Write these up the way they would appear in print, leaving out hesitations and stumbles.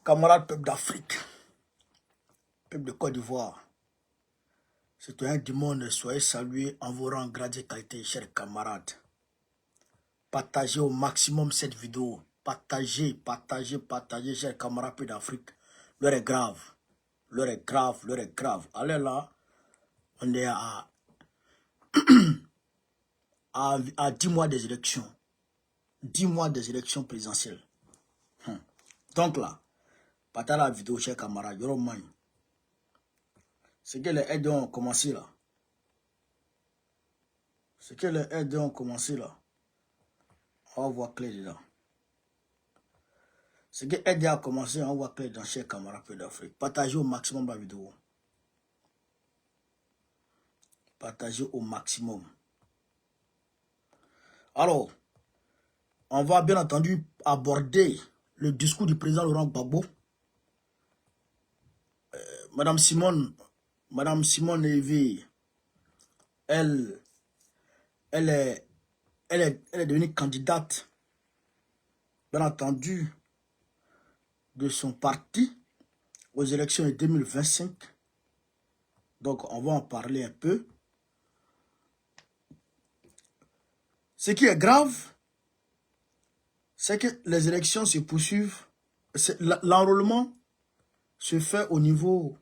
Camarades peuple d'Afrique, peuple de Côte d'Ivoire, citoyens du monde, soyez salués en vos rangs, grades et qualités, chers camarades. Partagez au maximum cette vidéo. Partagez, chers camarades peuple d'Afrique. L'heure est grave. L'heure est grave, l'heure est grave. Allez là, on est à 10 mois des élections. 10 mois des élections présidentielles. Donc là, partagez la vidéo, chers camarades. C'est que les aides ont commencé là. C'est que les aides ont commencé là. On va voir clair dedans. C'est que aider a commencé, on voit clair dans chers camarades d'Afrique. Partagez au maximum la vidéo. Partagez au maximum. Alors, on va bien entendu aborder le discours du président Laurent Gbagbo. Madame Simone Lévy, elle est devenue candidate, bien entendu, de son parti aux élections de 2025. Donc, on va en parler un peu. Ce qui est grave, c'est que les élections se poursuivent. L'enrôlement se fait au niveau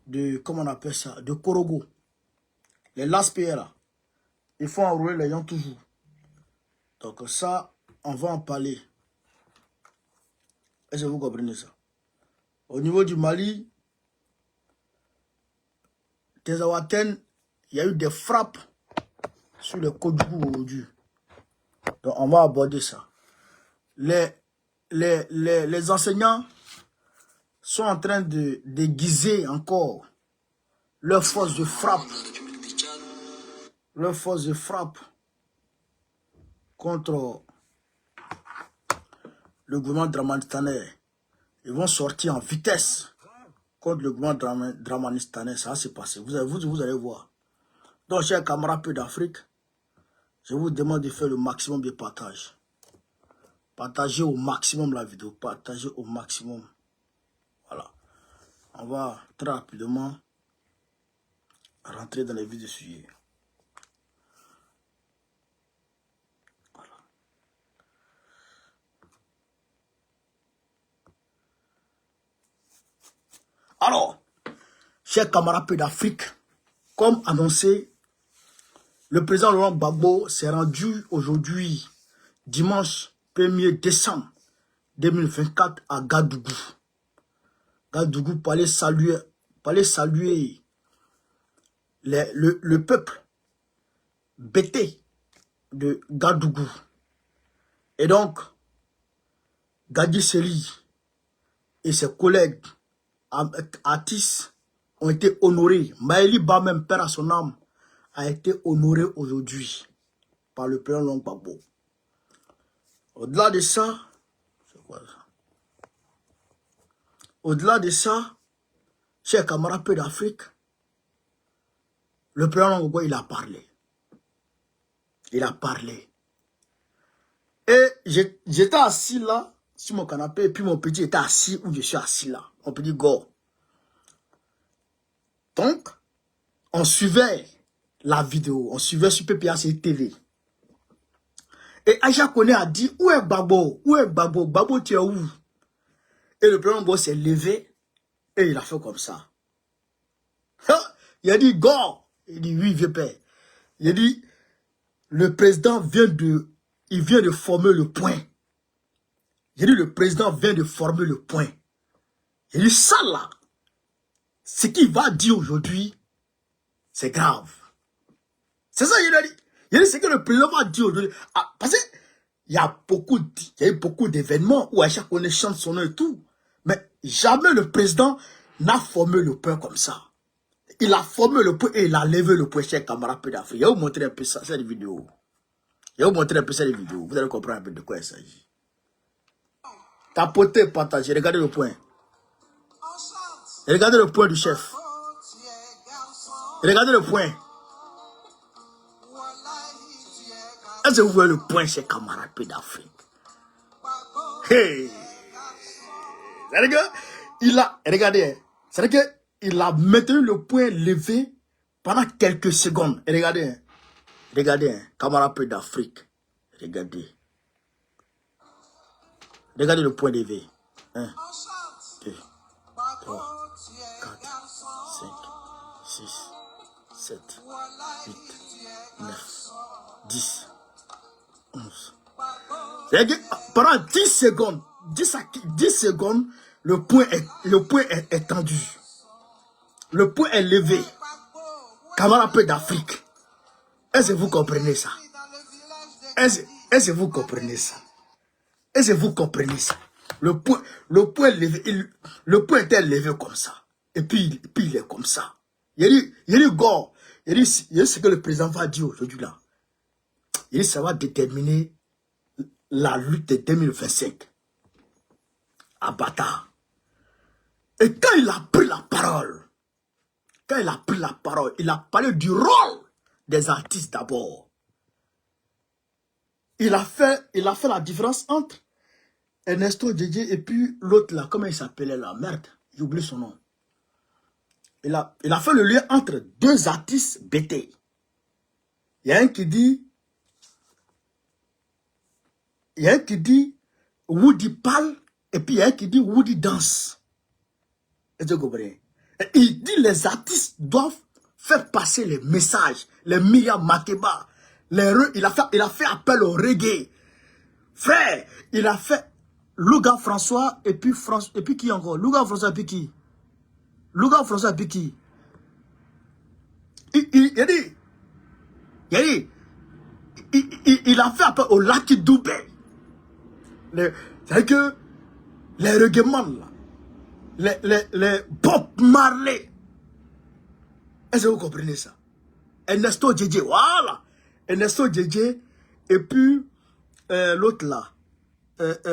de, comment on appelle ça, de Korogo. Les LASPR là. Il faut enrôler les gens toujours. Donc ça, on va en parler. Est-ce que vous comprenez ça? Au niveau du Mali, Tezawaten, il y a eu des frappes sur le Kodjougou aujourd'hui. Donc on va aborder ça. Les enseignants sont en train de déguiser encore leur force de frappe. Leur force de frappe contre le gouvernement Dramani-Stané. Ils vont sortir en vitesse contre le gouvernement Dramani-Stané. Ça va se passer. Vous allez voir. Donc, chers camarades peu d'Afrique, je vous demande de faire le maximum de partage. Partagez au maximum la vidéo. Partagez au maximum. Voilà. On va très rapidement rentrer dans les vies du sujet. Alors, chers camarades peu d'Afrique, comme annoncé, le président Laurent Gbagbo s'est rendu aujourd'hui, dimanche 1er décembre 2024, à Gadougou. Gadougou pour aller saluer le peuple bêté de Gadougou. Et donc, Gadi Seli et ses collègues artistes ont été honorés. Maëli Ba, même père à son âme, a été honoré aujourd'hui par le président Laurent Gbagbo. Au-delà de ça, c'est quoi ça? Au-delà de ça, chers camarades peu d'Afrique, le président Laurent Gbagbo, il a parlé. Il a parlé. Et j'étais assis là, sur mon canapé, et puis mon petit était assis où je suis assis là. Mon petit go. Donc, on suivait la vidéo, on suivait sur PPAC TV. Et Aja Kone a dit, où est Gbagbo? Où est Gbagbo? Gbagbo, tu es où? Et le président Gbagbo s'est levé et il a fait comme ça. Il a dit, go! Il dit, oui, vieux père. Il a dit, le président vient de former le point. J'ai dit, le président vient de former le point. J'ai dit, ça là, ce qu'il va dire aujourd'hui, c'est grave. C'est ça qu'il a dit. Il a dit, ce que le président va dire aujourd'hui. Ah, parce qu'il y a eu beaucoup d'événements où à chaque fois on chante son nom et tout. Mais jamais le président n'a formé le point comme ça. Il a formé le point et il a levé le point, chers camarades peu d'Afrique. Je vais vous montrer un peu ça, cette vidéo. Je vais vous montrer un peu cette vidéo. Vous allez comprendre un peu de quoi il s'agit. Tapotez, partagez, regardez le point. Regardez le point du chef. Regardez le point. Est-ce que vous voyez le point, chers camarades peu d'Afrique? Hey! Il a, regardez, hein, c'est-à-dire qu'il a maintenu le point levé pendant quelques secondes. Et regardez, hein, regardez, hein, camarades peu d'Afrique. Regardez. Regardez le point levé. 1, 2, 3, 4, 5, 6, 7, 8, 9, 10, 11. Pendant 10 secondes, 10 secondes, le point est tendu. Le point est levé. Camarades peu d'Afrique. Est-ce que vous comprenez ça? Est-ce que vous comprenez ça? Est-ce que vous comprenez ça? Le point levé, le point était levé comme ça. Et puis il est comme ça. Il dit, go. Il dit ce que le président va dire aujourd'hui là. Il dit, ça va déterminer la lutte de 2025. À Bata. Et quand il a pris la parole, il a parlé du rôle des artistes d'abord. Il a fait la différence entre Ernesto Djedje et puis l'autre là, comment il s'appelait là? Merde, j'ai oublié son nom. Il a fait le lien entre deux artistes bêtés. Il y a un qui dit Woody parle et puis il y a un qui dit Woody danse. Est-ce que vous comprenez? Il dit les artistes doivent faire passer les messages, les Myriam Makeba, il a fait appel au reggae. Frère, il a fait Louga François et puis qui encore? Louga François et puis qui? Louga François et puis qui? Il a fait appel au Lucky Dube. C'est-à-dire que les reggaeman là, les Bob Marley. Est-ce que vous comprenez ça? Ernesto Djedje, voilà. Ernesto Djedje et puis l'autre là,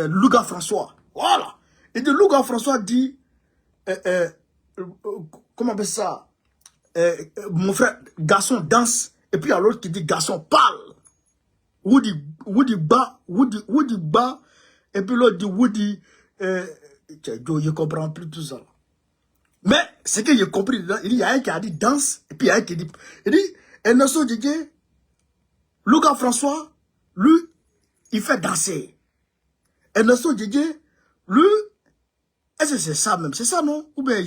Louga François, voilà. Et de Louga François dit, comment on appelle ça? Mon frère, garçon danse, et puis il y a l'autre qui dit garçon parle. Woody bat, et puis l'autre dit Woody, je comprends plus tout ça. Mais ce que j'ai compris, il y a un qui a dit danse, et puis il y a un qui dit, il dit, Ernesto Djedje, Louga François, lui, il fait danser. Ernesto Djedje, lui, est-ce que c'est ça même? C'est ça, non? Ou bien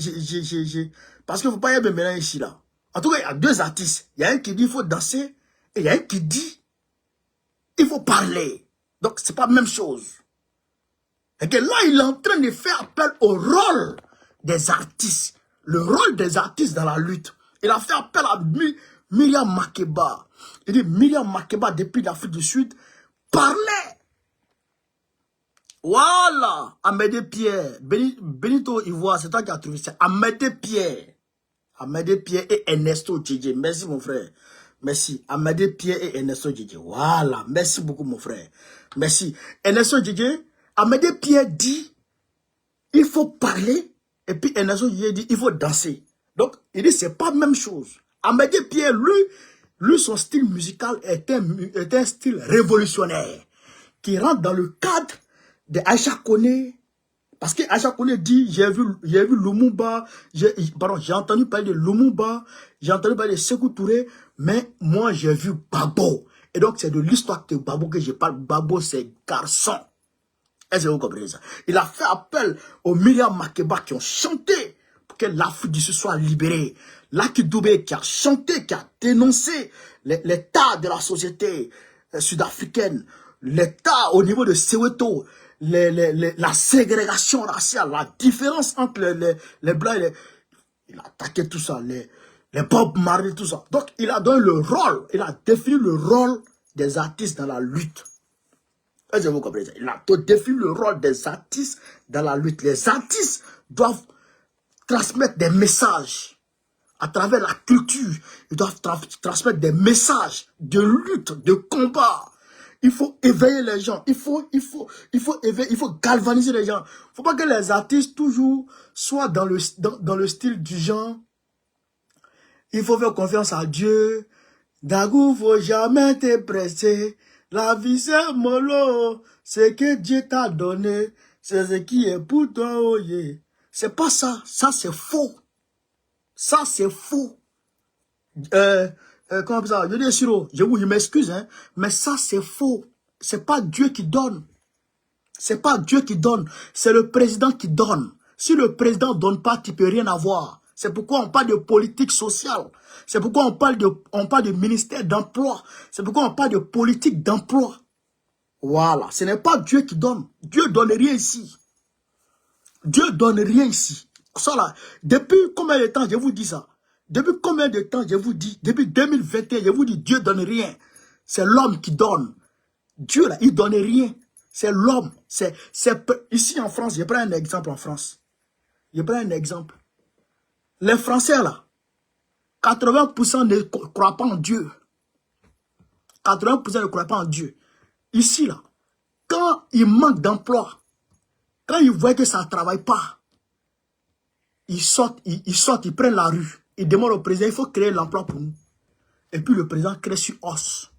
parce qu'il ne faut pas y avoir maintenant ici, là. En tout cas, il y a deux artistes. Il y a un qui dit il faut danser, et il y a un qui dit il faut parler. Donc, ce n'est pas la même chose. Et que là, il est en train de faire appel au rôle des artistes. Le rôle des artistes dans la lutte. Il a fait appel à Myriam Makeba. Il dit Myriam Makeba, depuis l'Afrique du Sud, parlait. Voilà, Amédée Pierre, Benito Ivoire, c'est toi qui as trouvé ça. Amédée Pierre et Ernesto Djedje. Merci mon frère. Merci. Amédée Pierre et Ernesto Djedje. Voilà, merci beaucoup mon frère. Merci. Ernesto Djedje, Amédée Pierre dit, il faut parler, et puis Ernesto Djedje dit, il faut danser. Donc, il dit, c'est pas la même chose. Amédée Pierre, lui, son style musical est un style révolutionnaire, qui rentre dans le cadre de Aïcha Koné, parce que Aïcha Koné dit, j'ai vu Lumumba, j'ai entendu parler de Lumumba, j'ai entendu parler de Sékou Touré, mais moi j'ai vu Babo. Et donc c'est de l'histoire de Babo que je parle. Babo c'est garçon. Est-ce que vous comprenez ça? Il a fait appel aux Myriam Makeba qui ont chanté pour que l'Afrique du Sud soit libérée. Lucky Dube qui a chanté, qui a dénoncé l'état de la société sud-africaine, l'état au niveau de Soweto, la ségrégation raciale, la différence entre les blancs et les... Il a attaqué tout ça, les Bob Marley, tout ça. Donc, il a donné le rôle, il a défini le rôle des artistes dans la lutte. Est-ce que vous comprenez ça? Il a défini le rôle des artistes dans la lutte. Les artistes doivent transmettre des messages à travers la culture. Ils doivent transmettre des messages de lutte, de combat. Il faut éveiller les gens. Il faut galvaniser les gens. Il ne faut pas que les artistes toujours soient dans le style du genre. Il faut faire confiance à Dieu. Dagou, faut jamais te presser. La vie c'est mollo. C'est que Dieu t'a donné. C'est ce qui est pour toi, oh yeah. C'est pas ça. Ça, c'est faux. Ça, c'est faux. Comment on appelle ça? Je dis, Siro, je m'excuse, hein, mais ça, c'est faux. C'est pas Dieu qui donne. C'est pas Dieu qui donne. C'est le président qui donne. Si le président ne donne pas, tu ne peux rien avoir. C'est pourquoi on parle de politique sociale. C'est pourquoi on parle de ministère d'emploi. C'est pourquoi on parle de politique d'emploi. Voilà. Ce n'est pas Dieu qui donne. Dieu ne donne rien ici. Dieu ne donne rien ici. Ça là, depuis combien de temps je vous dis ça? Depuis combien de temps je vous dis? Depuis 2021, je vous dis Dieu ne donne rien. C'est l'homme qui donne. Dieu là, il ne donne rien. C'est l'homme. Ici en France, je prends un exemple en France. Je prends un exemple. Les Français là, 80% ne croient pas en Dieu. 80% ne croient pas en Dieu. Ici là, quand il manque d'emploi, quand ils voient que ça ne travaille pas, ils sortent, ils prennent la rue. Ils demandent au président, il faut créer l'emploi pour nous. Et puis le président crée sur os.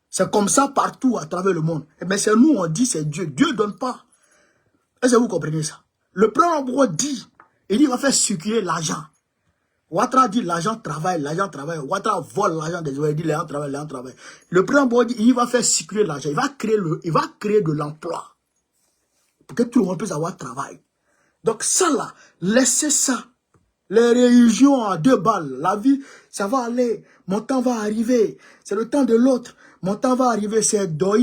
C'est comme ça partout à travers le monde. Mais c'est nous, on dit c'est Dieu. Dieu ne donne pas. Est-ce que vous comprenez ça? Le président dit, il va faire circuler l'argent. Ouattara dit l'argent travaille, l'argent travaille. Ouattara vole l'argent des autres, il dit l'argent travaille, l'argent travaille. Le président dit, il va faire circuler l'argent. Il va créer de l'emploi. Pour que tout le monde puisse avoir travail. Donc ça là, laissez ça. Les religions à 2 balles, la vie, ça va aller. Mon temps va arriver. C'est le temps de l'autre. Mon temps va arriver, c'est doi.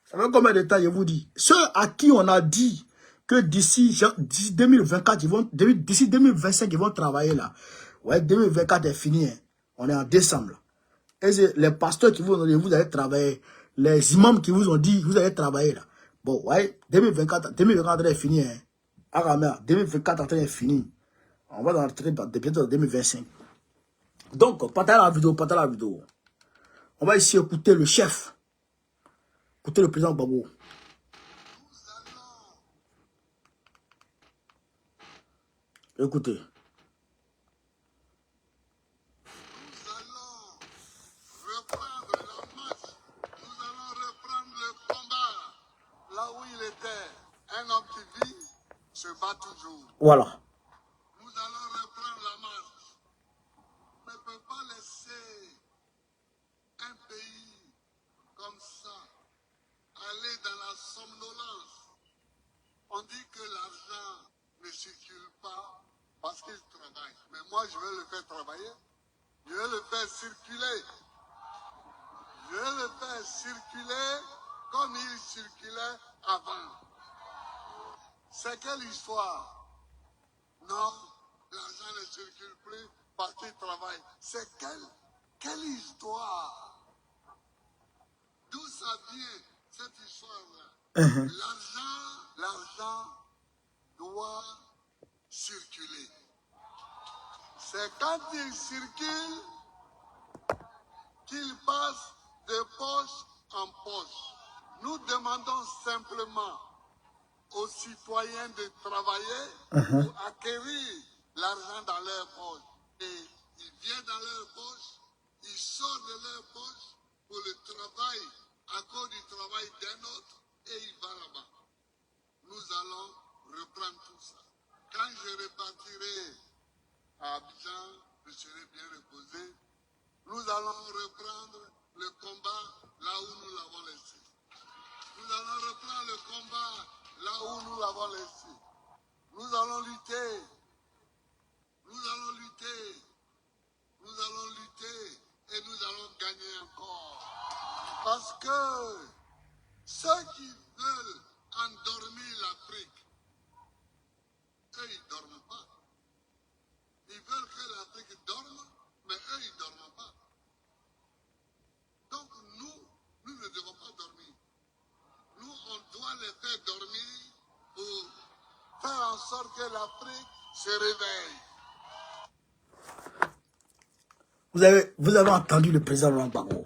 Ça fait combien de temps, je vous dis? Ceux à qui on a dit que d'ici 2024, d'ici 2025, ils vont travailler là. Ouais, 2024 est fini. Hein. On est en décembre. Et les pasteurs qui vous ont dit, vous allez travailler. Les imams qui vous ont dit, vous allez travailler là. Bon, ouais, 2024 est fini. Hein. Ah, 2024 est fini. On va rentrer bientôt en 2025. Donc, partagez la vidéo. On va ici écouter le chef. Écoutez le président Gbagbo. Écoutez. Nous allons reprendre la marche. Nous allons reprendre le combat. Là où il était, un homme qui vit se bat toujours. Voilà. Nous allons reprendre la marche. On ne peut pas laisser un pays comme ça aller dans la somnolence. On dit que l'argent ne circule pas parce qu'il travaille. Mais moi, je vais le faire travailler. Je vais le faire circuler. Je vais le faire circuler comme il circulait avant. C'est quelle histoire? Non, l'argent ne circule plus parce qu'il travaille. C'est quelle histoire? D'où ça vient, cette histoire-là? L'argent doit circuler. C'est quand il circule qu'il passe de poche en poche. Nous demandons simplement aux citoyens de travailler pour acquérir l'argent dans leur poche. Et il vient dans leur poche, il sort de leur poche pour le travail, à cause du travail d'un autre, et il va là-bas. Nous allons reprendre tout ça. Quand je repartirai à Abidjan, je serai bien reposé. Nous allons reprendre le combat là où nous l'avons laissé. Nous allons reprendre le combat là où nous l'avons laissé. Nous allons lutter. Nous allons lutter. Nous allons lutter et nous allons gagner encore. Parce que ceux qui veulent endormir l'Afrique, eux, ils ne dorment pas. Ils veulent que l'Afrique dorme, mais eux, ils ne dorment pas. Donc nous ne devons pas dormir. Nous, on doit les faire dormir pour faire en sorte que l'Afrique se réveille. Vous avez entendu le président Laurent Gbagbo.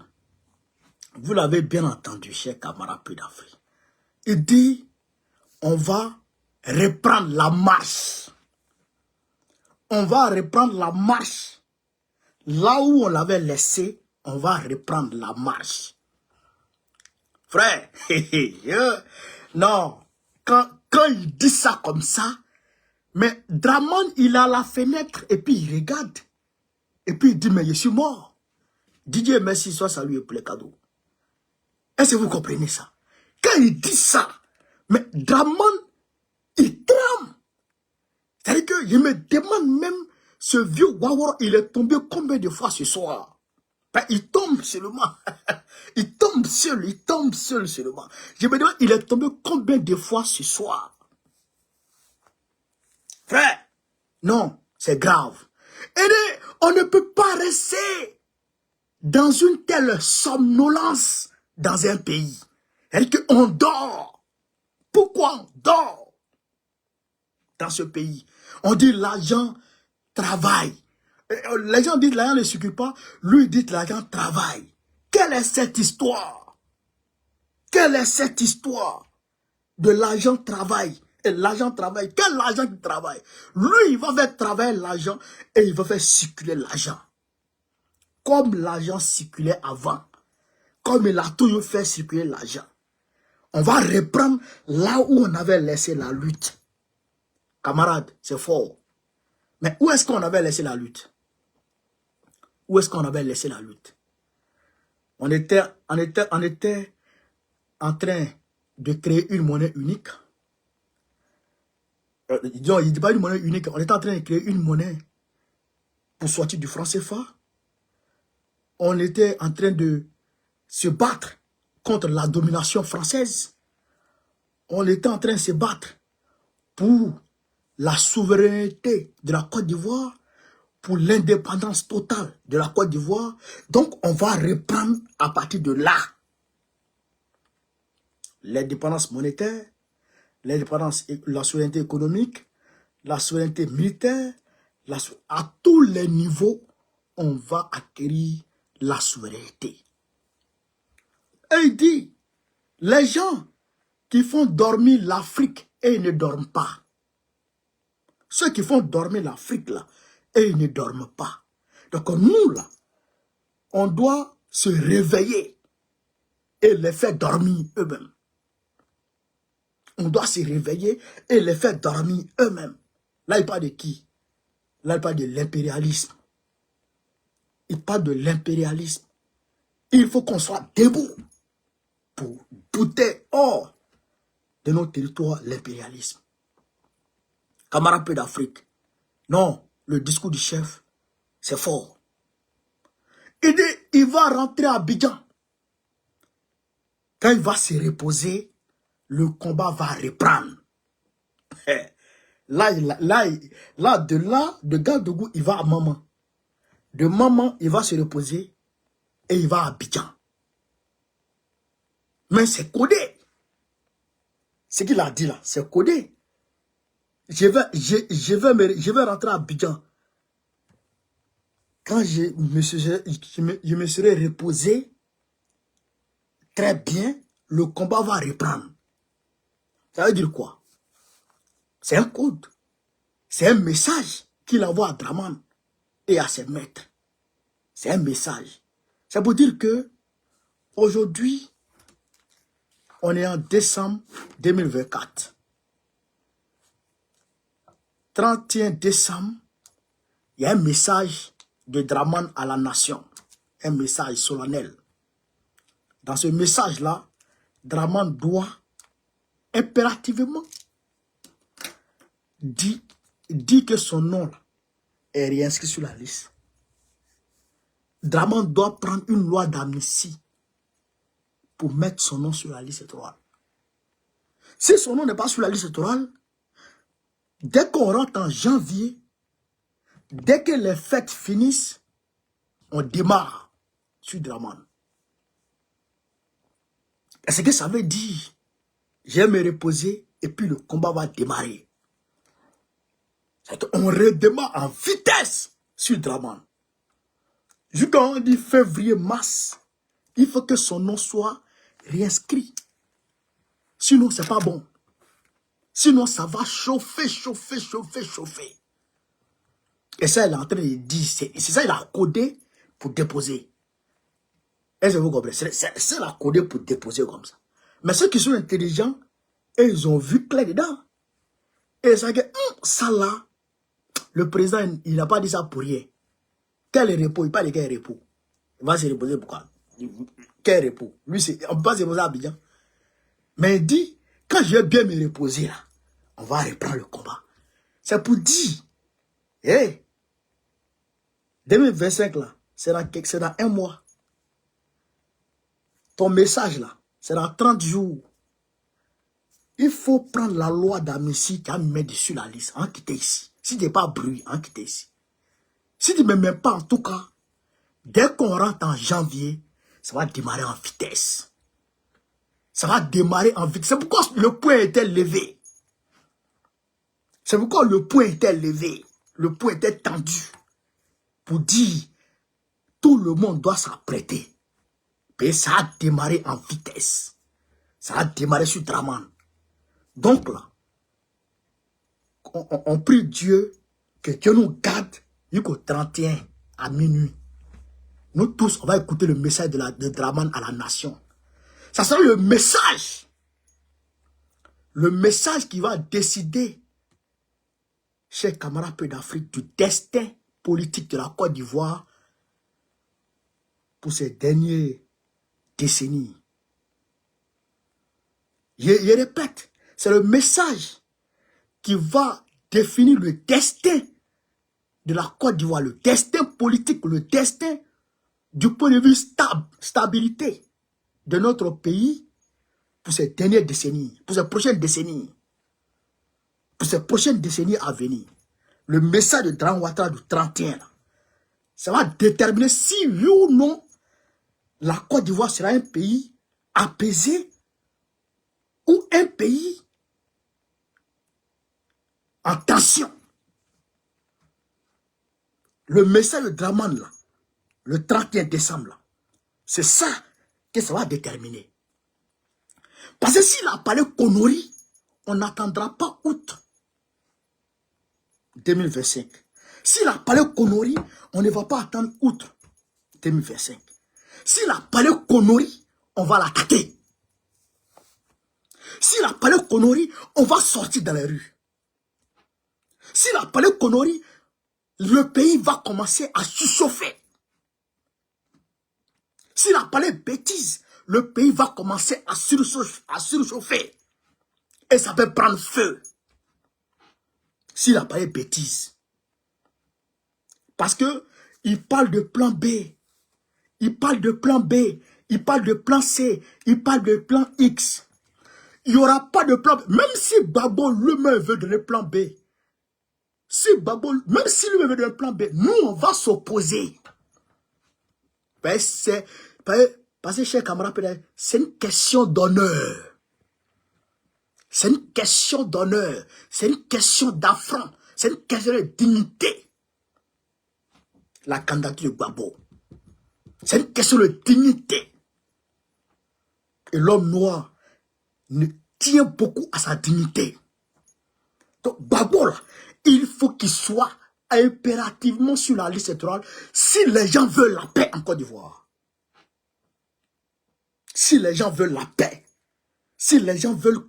Vous l'avez bien entendu, cher camarade d'Afrique. Il dit, on va reprendre la marche. On va reprendre la marche. Là où on l'avait laissé, on va reprendre la marche. Frère, non, quand il dit ça comme ça, mais Draman, il a la fenêtre et puis il regarde. Et puis il dit, mais je suis mort. Didier, merci, soit salué pour les cadeaux. Est-ce que vous comprenez ça? Quand il dit ça, mais Draman, il tremble. C'est-à-dire que je me demande même, ce vieux Wawara, il est tombé combien de fois ce soir? Ben, il tombe seulement. Il tombe seul seulement. Je me demande, il est tombé combien de fois ce soir? Frère, non, c'est grave. Et on ne peut pas rester dans une telle somnolence dans un pays. C'est-à-dire qu'on dort. Pourquoi on dort dans ce pays? On dit l'argent travaille. Les gens disent l'argent ne circule pas. Lui dit l'argent travaille. Quelle est cette histoire? Quelle est cette histoire de l'argent travail? Et l'argent travaille. Quel argent qui travaille? Lui, il va faire travailler l'argent et il va faire circuler l'argent. Comme l'argent circulait avant. Comme il a toujours fait circuler l'argent. On va reprendre là où on avait laissé la lutte. Camarades, c'est fort. Mais où est-ce qu'on avait laissé la lutte? Où est-ce qu'on avait laissé la lutte? On était en train de créer une monnaie unique. Disons, il ne dit pas une monnaie unique. On était en train de créer une monnaie pour sortir du franc CFA. On était en train de se battre contre la domination française. On était en train de se battre pour la souveraineté de la Côte d'Ivoire, pour l'indépendance totale de la Côte d'Ivoire. Donc, on va reprendre à partir de là l'indépendance monétaire, l'indépendance, la souveraineté économique, la souveraineté militaire, à tous les niveaux, on va acquérir la souveraineté. Et il dit, les gens qui font dormir l'Afrique et ils ne dorment pas. Ceux qui font dormir l'Afrique là, et ils ne dorment pas. Donc nous là, on doit se réveiller et les faire dormir eux-mêmes. On doit se réveiller et les faire dormir eux-mêmes. Là, il parle de qui? Là, il parle de l'impérialisme. Il parle de l'impérialisme. Il faut qu'on soit debout pour bouter hors de nos territoires l'impérialisme. Camarades peu d'Afrique. Non, le discours du chef, c'est fort. Il dit, il va rentrer à Abidjan. Quand il va se reposer, le combat va reprendre. De Gadougou, il va à Maman. De Maman, il va se reposer et il va à Abidjan. Mais c'est codé. Ce qu'il a dit là, c'est codé. Je vais rentrer à Abidjan. Quand je me serai reposé, très bien, le combat va reprendre. Ça veut dire quoi? C'est un code. C'est un message qu'il envoie à Draman et à ses maîtres. C'est un message. Ça veut dire que aujourd'hui, on est en décembre 2024. 31 décembre, il y a un message de Draman à la nation. Un message solennel. Dans ce message-là, Draman doit impérativement dire que son nom est réinscrit sur la liste. Draman doit prendre une loi d'amnistie pour mettre son nom sur la liste électorale. Si son nom n'est pas sur la liste électorale, dès qu'on rentre en janvier, dès que les fêtes finissent, on démarre sur Draman. Est-ce que ça veut dire, je vais me reposer et puis le combat va démarrer? On redémarre en vitesse sur Draman. Jusqu'à on dit février-mars, il faut que son nom soit réinscrit. Sinon, c'est pas bon. Sinon, ça va chauffer. Et ça, il est en train de dire, c'est ça, il a codé pour déposer. Est-ce que vous comprenez? C'est la codé pour déposer comme ça. Mais ceux qui sont intelligents, Et ils ont vu clair dedans. Et ça, ça là, le président, il n'a pas dit ça pour rien. Quel repos? Il parle de quel repos? Il va se reposer pourquoi? Quel repos? Lui, on ne peut pas se reposer à Abidjan. Mais il dit, quand je vais bien me reposer là, on va reprendre le combat. C'est pour dire, hey, 2025 là, c'est dans un mois. Ton message là, c'est dans 30 jours. Il faut prendre la loi d'amnistie qui a mis dessus la liste, en quitter ici. Si tu n'es pas bruit, en quitter ici. Si tu ne me mets pas, en tout cas, dès qu'on rentre en janvier, ça va démarrer en vitesse. Ça va démarrer en vitesse. C'est pourquoi le point était levé. C'est pourquoi le point était levé. Le point était tendu. Pour dire, tout le monde doit s'apprêter. Et ça a démarré en vitesse. Ça a démarré sur Draman. Donc là, on prie Dieu que Dieu nous garde jusqu'au 31 à minuit. Nous tous, on va écouter le message de Draman à la nation. Ça sera le message. Le message qui va décider, chers camarades peu d'Afrique, du destin politique de la Côte d'Ivoire pour ces dernières décennies. Je répète, c'est le message qui va définir le destin de la Côte d'Ivoire, le destin politique, le destin du point de vue stabilité de notre pays pour ces dernières décennies, pour ces prochaines décennies, pour ces prochaines décennies à venir. Le message de Draman Ouattara du 31, ça va déterminer si oui ou non la Côte d'Ivoire sera un pays apaisé ou un pays en tension. Le message de Draman, là, le 31 décembre, là, c'est ça que ça va déterminer. Parce que s'il a parlé conneries, on n'attendra pas août 2025. S'il a parlé conneries, on ne va pas attendre août 2025. S'il a parlé conneries, on va l'attaquer. S'il a parlé conneries, on va sortir dans les rues. S'il a parlé conneries, le pays va commencer à surchauffer. S'il a parlé bêtises, le pays va commencer à surchauffer. Et ça peut prendre feu. S'il a parlé bêtises. Parce que il parle de plan B. Il parle de plan B. Il parle de plan C. Il parle de plan X. Il n'y aura pas de plan B. Même si Gbagbo lui-même veut donner plan B. Même si lui-même veut donner plan B, nous, on va s'opposer. Parce que, chers camarades, c'est une question d'honneur. C'est une question d'honneur. C'est une question d'affront. C'est une question de dignité. La candidature de Gbagbo. C'est une question de dignité. Et l'homme noir ne tient beaucoup à sa dignité. Donc, Gbagbo, là, il faut qu'il soit impérativement sur la liste électorale si les gens veulent la paix en Côte d'Ivoire. Si les gens veulent la paix. Si les gens veulent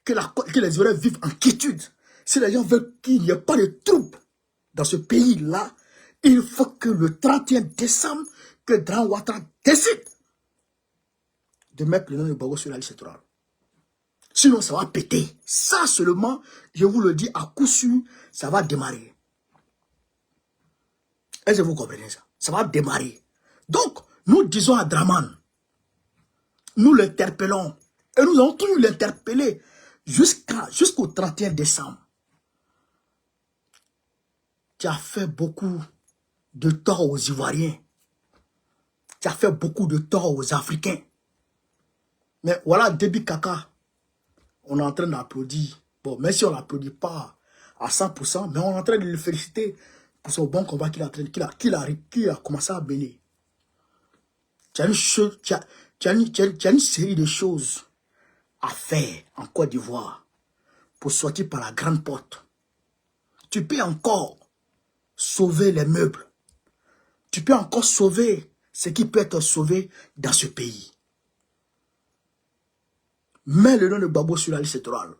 que les Ivoiriens vivent en quiétude. Si les gens veulent qu'il n'y ait pas de troupes dans ce pays-là, il faut que le 31 décembre, que Draman Ouattara décide de mettre le nom de Gbagbo sur la liste électorale. Sinon, ça va péter. Ça seulement, je vous le dis à coup sûr, ça va démarrer. Est-ce que vous comprenez ça? Ça va démarrer. Donc, nous disons à Draman, nous l'interpellons, et nous allons toujours l'interpeller jusqu'au 31 décembre. Tu as fait beaucoup de tort aux Ivoiriens. Tu as fait beaucoup de tort aux Africains. Mais voilà, Déby Kaka, on est en train d'applaudir. Bon, même si on ne l'applaudit pas à 100%, mais on est en train de le féliciter pour son bon combat qu'il a commencé à mener. Tu as une série de choses à faire en Côte d'Ivoire pour sortir par la grande porte. Tu peux encore sauver les meubles. Tu peux encore sauver ce qui peut être sauvé dans ce pays. Mets le nom de Gbagbo sur la liste électorale.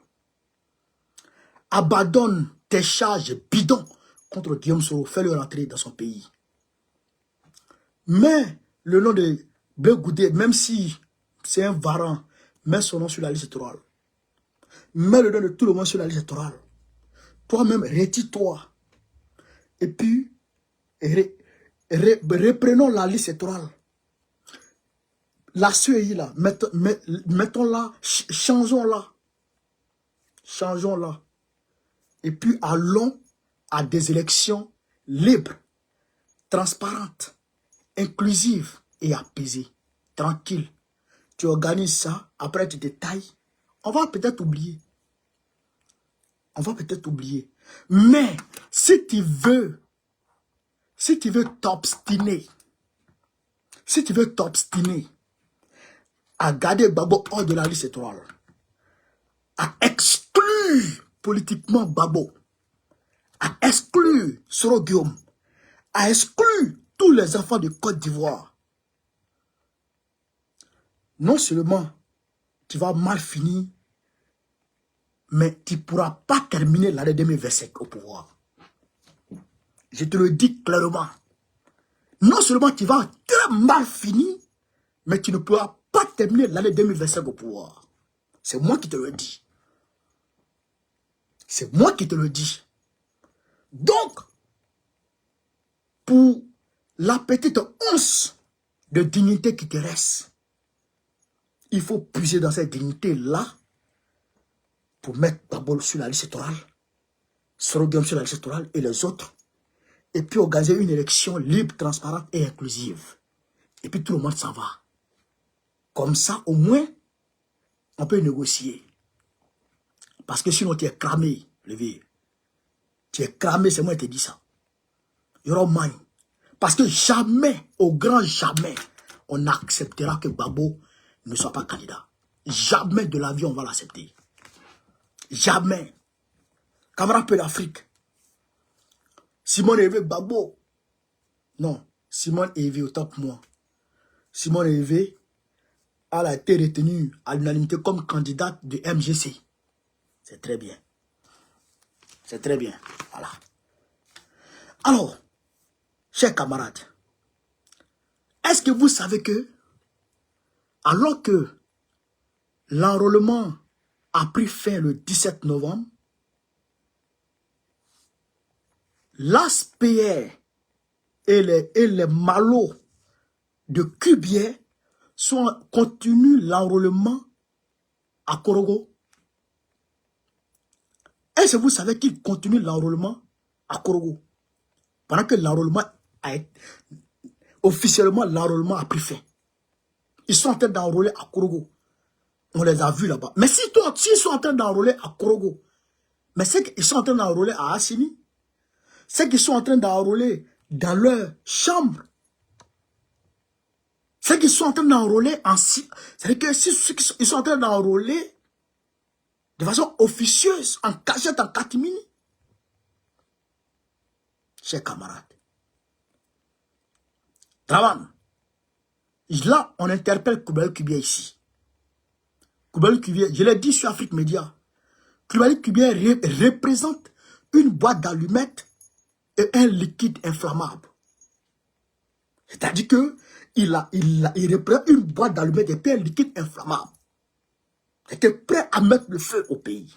Abandonne tes charges bidons contre Guillaume Soro. Fais-le rentrer dans son pays. Mets le nom de Bégoudé, même si c'est un varan, mets son nom sur la liste électorale. Mets le nom de tout le monde sur la liste électorale. Toi-même, retire-toi. Et puis, reprenons la liste électorale. La CEI là, mettons-la, changeons-la. Changeons-la. Et puis allons à des élections libres, transparentes, inclusives et apaisées. Tranquille. Tu organises ça, après tu détailles. On va peut-être oublier. On va peut-être oublier. Mais si tu veux t'obstiner, à garder Gbagbo hors de la liste électorale, à exclure politiquement Gbagbo, à exclure Soro Guillaume, à exclure tous les enfants de Côte d'Ivoire, non seulement tu vas mal finir, mais tu ne pourras pas terminer l'année 2025 au pouvoir. Je te le dis clairement. Non seulement tu vas très mal finir, mais tu ne pourras pas terminer l'année 2025 au pouvoir. C'est moi qui te le dis. C'est moi qui te le dis. Donc, pour la petite once de dignité qui te reste, il faut puiser dans cette dignité-là pour mettre Gbagbo sur la liste électorale, Soro Guillaume sur la liste électorale et les autres, et puis organiser une élection libre, transparente et inclusive. Et puis tout le monde s'en va. Comme ça, au moins, on peut négocier. Parce que sinon, tu es cramé, le vieux. Tu es cramé, c'est moi qui te dis ça. Il y aura moins. Parce que jamais, au grand jamais, on acceptera que Gbagbo ne soit pas candidat. Jamais de la vie, on va l'accepter. Jamais. Camarade peu d'Afrique. Simone Hervé Gbagbo. Non, Simone Hervé autant que moi. Simone Hervé, elle a été retenue à l'unanimité comme candidate de MGC. C'est très bien. C'est très bien. Voilà. Alors, chers camarades, est-ce que vous savez que, alors que l'enrôlement a pris fin le 17 novembre, l'ASPR et les malots de Cubier continuent l'enrôlement à Korogo? Est-ce que vous savez qu'ils continuent l'enrôlement à Korogo? Pendant que l'enrôlement a été... Officiellement, l'enrôlement a pris fin. Ils sont en train d'enrôler à Korogo. On les a vus là-bas. Mais s'ils sont en train d'enrôler à Korogo, mais c'est qu'ils sont en train d'enrôler à Assini, c'est qu'ils sont en train d'enrôler dans leur chambre, c'est qu'ils sont en train d'enrôler en... C'est-à-dire que ils sont en train d'enrôler de façon officieuse, en cachette, en catimini. Chers camarades. Travan. Là, on interpelle Coulibaly Kubier ici. Coulibaly Kubier, je l'ai dit sur Afrique Média. Coulibaly Kubier représente une boîte d'allumettes et un liquide inflammable. C'est-à-dire que il représente une boîte d'allumettes et puis un liquide inflammable. Il était prêt à mettre le feu au pays.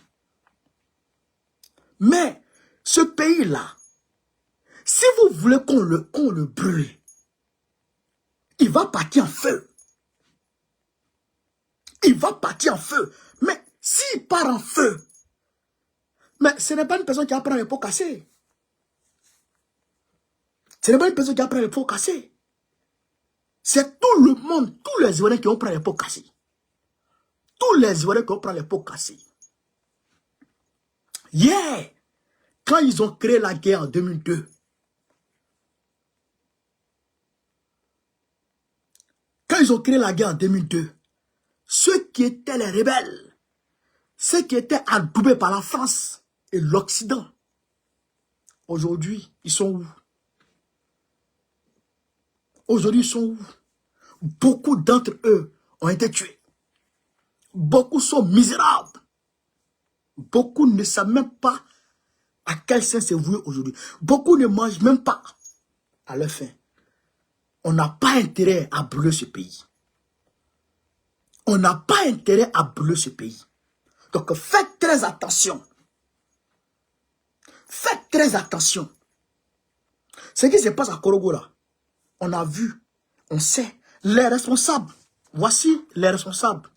Mais ce pays-là, si vous voulez qu'on le brûle, il va partir en feu. Il va partir en feu. Mais s'il part en feu, mais ce n'est pas une personne qui apprend les pots cassés. Ce n'est pas une personne qui apprend les pots cassés. C'est tout le monde, tous les Ivoiriens qui ont pris les pots cassés. Tous les Ivoiriens qui ont pris les pots cassés. Hier, quand ils ont créé la guerre en 2002, ceux qui étaient les rebelles, ceux qui étaient adoubés par la France et l'Occident, aujourd'hui, ils sont où? Aujourd'hui, ils sont où? Beaucoup d'entre eux ont été tués. Beaucoup sont misérables. Beaucoup ne savent même pas à quel sens c'est voué aujourd'hui. Beaucoup ne mangent même pas à leur faim. On n'a pas intérêt à brûler ce pays. On n'a pas intérêt à brûler ce pays. Donc faites très attention. Faites très attention. Ce qui se passe à Korogo là, on a vu, on sait, les responsables. Voici les responsables.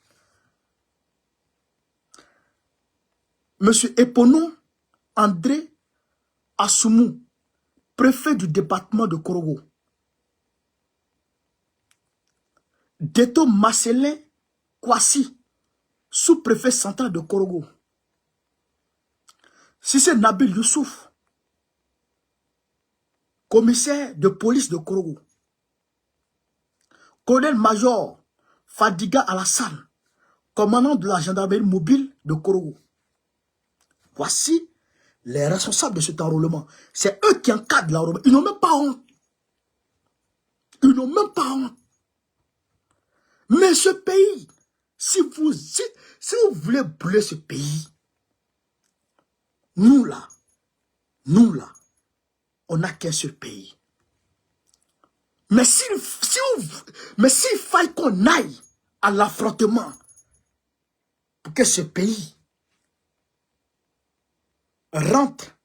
Monsieur Eponon André Assoumou, préfet du département de Korogo. Deto Marcelin Kwasi, sous-préfet central de Korogo. Sissé Nabil Youssouf, commissaire de police de Korogo. Colonel-major Fadiga Alassane, commandant de la gendarmerie mobile de Korogo. Voici les responsables de cet enrôlement. C'est eux qui encadrent l'enrôlement. Ils n'ont même pas honte. Ils n'ont même pas honte. Mais ce pays, si vous voulez brûler ce pays, nous là, on n'a qu'un seul pays. Mais s'il faille qu'on aille à l'affrontement pour que ce pays rentre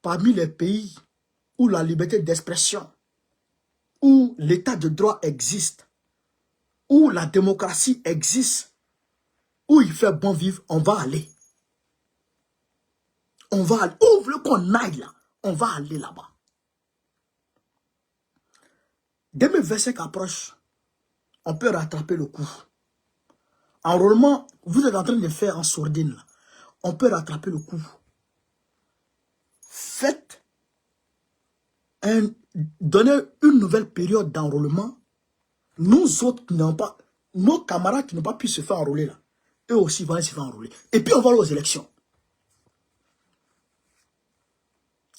parmi les pays où la liberté d'expression, où l'état de droit existe, où la démocratie existe, où il fait bon vivre, on va aller. On va aller. Où vous voulez qu'on aille là? On va aller là-bas. 2025 approche. On peut rattraper le coup. Enrôlement, vous êtes en train de faire en sourdine là. On peut rattraper le coup. Faites donnez une nouvelle période d'enrôlement. Nous autres qui n'avons pas, nos camarades qui n'ont pas pu se faire enrôler là, eux aussi vont se faire enrôler. Et puis on va aller aux élections.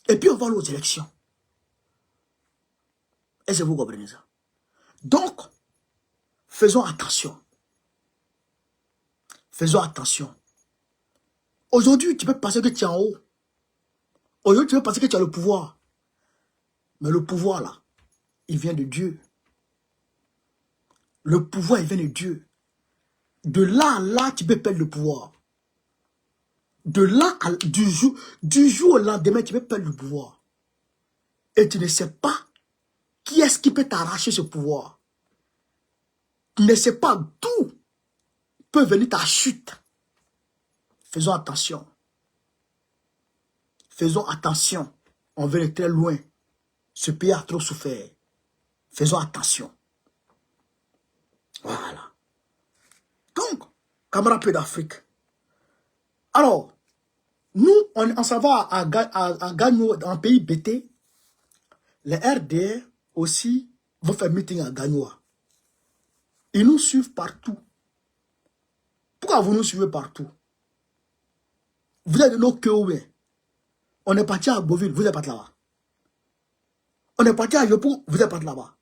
Et puis on va aller aux élections. Est-ce que vous comprenez ça? Donc, faisons attention. Faisons attention. Aujourd'hui, tu peux penser que tu es en haut. Aujourd'hui, tu peux penser que tu as le pouvoir. Mais le pouvoir, là, il vient de Dieu. Le pouvoir, il vient de Dieu. De là à là, tu peux perdre le pouvoir. De là, du jour au lendemain, tu peux perdre le pouvoir. Et tu ne sais pas qui est-ce qui peut t'arracher ce pouvoir. Tu ne sais pas d'où peut venir ta chute. Faisons attention. Faisons attention. On veut aller très loin. Ce pays a trop souffert. Faisons attention. Voilà. Donc, camarades peu d'Afrique. Alors, nous, on s'en va à Gagno, dans un pays BT. Les RDR aussi vont faire meeting à Gagnoa. Ils nous suivent partout. Pourquoi vous nous suivez partout? Vous êtes de nos Kéoué. On est parti à Beauville, vous n'êtes pas là-bas. On est parti à Yopou, vous n'êtes pas là-bas.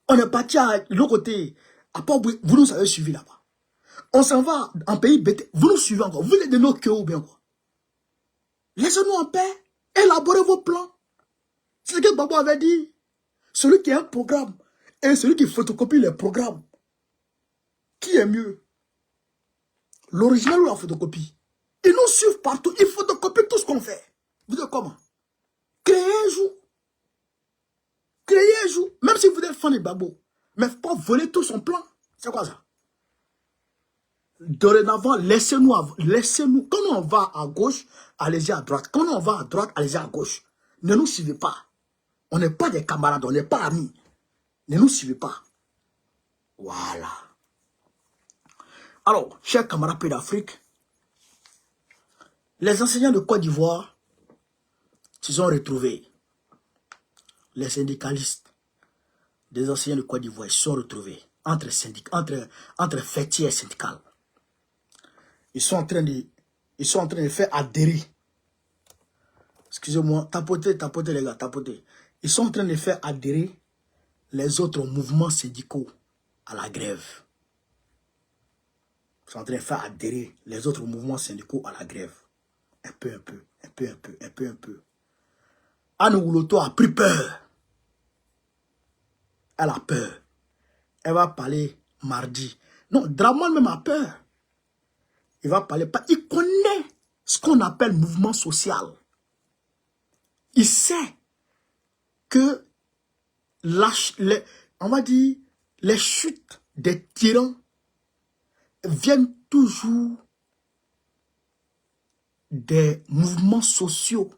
On est parti à l'autre côté, à Port-Boué, vous nous avez suivis là-bas. On s'en va en pays BT, vous nous suivez encore. Vous êtes de nos Kéoué encore. Laissez-nous en paix, élaborez vos plans. C'est ce que Babo avait dit. Celui qui a un programme et celui qui photocopie les programmes. Qui est mieux? L'original ou la photocopie? Ils nous suivent partout. Ils photocopient tout ce qu'on fait. Vous dites comment? Créez un jour. Créez un jour. Même si vous êtes fan de Babo. Mais pas voler tout son plan. C'est quoi ça? Dorénavant, laissez-nous. Quand on va à gauche, allez-y à droite. Quand on va à droite, allez-y à gauche. Ne nous suivez pas. On n'est pas des camarades, on n'est pas amis. Ne nous suivez pas. Voilà. Alors, chers camarades pays d'Afrique, les enseignants de Côte d'Ivoire se sont retrouvés. Les syndicalistes des enseignants de Côte d'Ivoire se sont retrouvés entre fêtiers syndicales. Ils sont en train de faire adhérer. Excusez-moi, tapotez les gars, tapotez. Ils sont en train de faire adhérer les autres mouvements syndicaux à la grève. sont en train de faire adhérer les autres mouvements syndicaux à la grève. Un peu. Anne Ouloto a pris peur. Elle a peur. Elle va parler mardi. Non, Draman même a peur. Il va parler pas. Il connaît ce qu'on appelle mouvement social. Il sait que on va dire les chutes des tyrans viennent toujours des mouvements sociaux,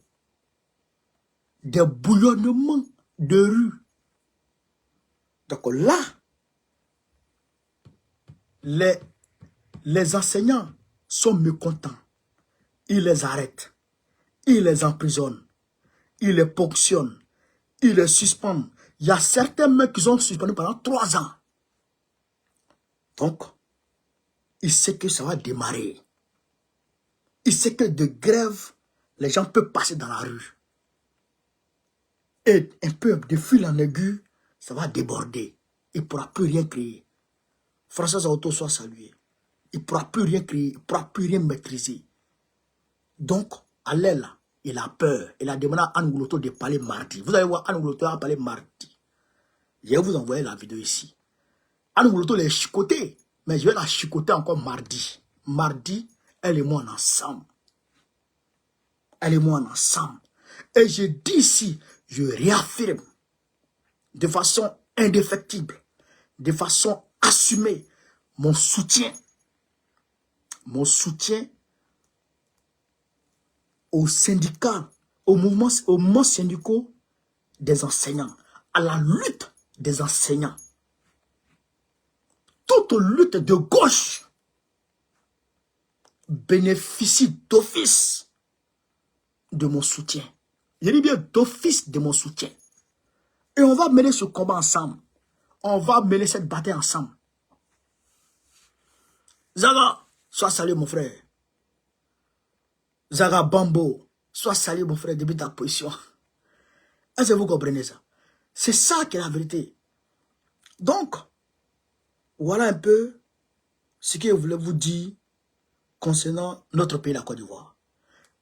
des bouillonnements de rue. Donc là, les enseignants sont mécontents. Ils les arrêtent. Ils les emprisonnent. Ils les ponctionnent. Ils les suspendent. Il y a certains mecs qui sont suspendus pendant 3 ans. Donc, il sait que ça va démarrer. Il sait que de grève, les gens peuvent passer dans la rue. Et un peu de fil en aiguille, ça va déborder. Il ne pourra plus rien créer. François Auto soit salué. Il ne pourra plus rien créer. Il ne pourra plus rien maîtriser. Donc, à l'aile, il a peur. Il a demandé à Anne Ouloto de parler mardi. Vous allez voir, Anne Ouloto a parlé mardi. Je vais vous envoyer la vidéo ici. Anne Ouloto l'a chicoté. Mais je vais la chicoter encore mardi. Mardi, elle et moi ensemble. Elle et moi ensemble. Et je dis ici, je réaffirme de façon indéfectible, de façon assumée, mon soutien aux syndicats, aux mouvements syndicaux des enseignants, à la lutte des enseignants. Toute lutte de gauche bénéficie d'office de mon soutien. Je dis bien d'office de mon soutien. Et on va mener ce combat ensemble. On va mener cette bataille ensemble. Zaga, sois salué mon frère. Zaga Bambo, sois salué mon frère depuis ta position. Est-ce que vous comprenez ça? C'est ça qui est la vérité. Donc, voilà un peu ce que je voulais vous dire concernant notre pays, la Côte d'Ivoire.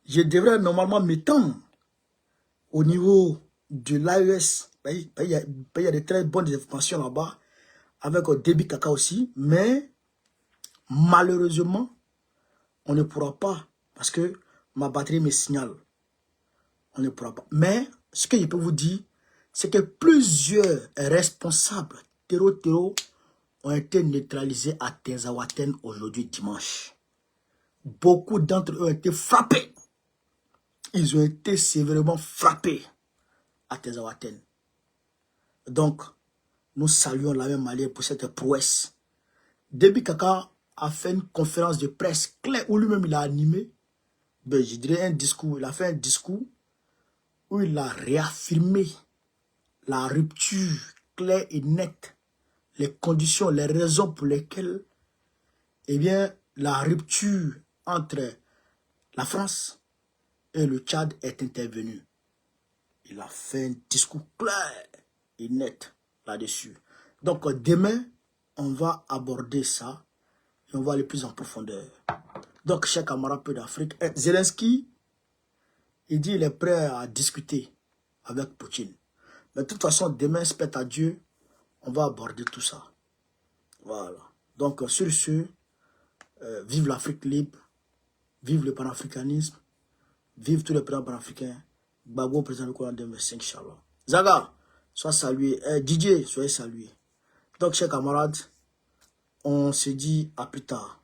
Je devrais normalement m'étendre au niveau de l'AES. Il y a de très bonnes informations là-bas, avec Déby Kaka aussi, mais malheureusement, on ne pourra pas, parce que ma batterie me signale. On ne pourra pas. Mais, ce que je peux vous dire, c'est que plusieurs responsables terreau ont été neutralisés à Tinzaouaten aujourd'hui dimanche. Beaucoup d'entre eux ont été frappés. Ils ont été sévèrement frappés à Tinzaouaten. Donc, nous saluons la même manière pour cette prouesse. Déby Kaka a fait une conférence de presse claire où lui-même il a animé, ben, je dirais un discours. Il a fait un discours où il a réaffirmé la rupture claire et nette, les conditions, les raisons pour lesquelles, eh bien, la rupture entre la France et le Tchad est intervenue. Il a fait un discours clair et net là-dessus. Donc, demain, on va aborder ça et on va aller plus en profondeur. Donc, chers camarades peu d'Afrique, Zelensky, il dit qu'il est prêt à discuter avec Poutine. Mais de toute façon, demain, spect à Dieu, on va aborder tout ça. Voilà. Donc, sur ce, vive l'Afrique libre, vive le panafricanisme, vive tous les présidents panafricains. Gbagbo, président du Coran 2025, Inch'Allah. Zaga, sois salué. DJ, soyez salué. Donc, chers camarades, on se dit à plus tard.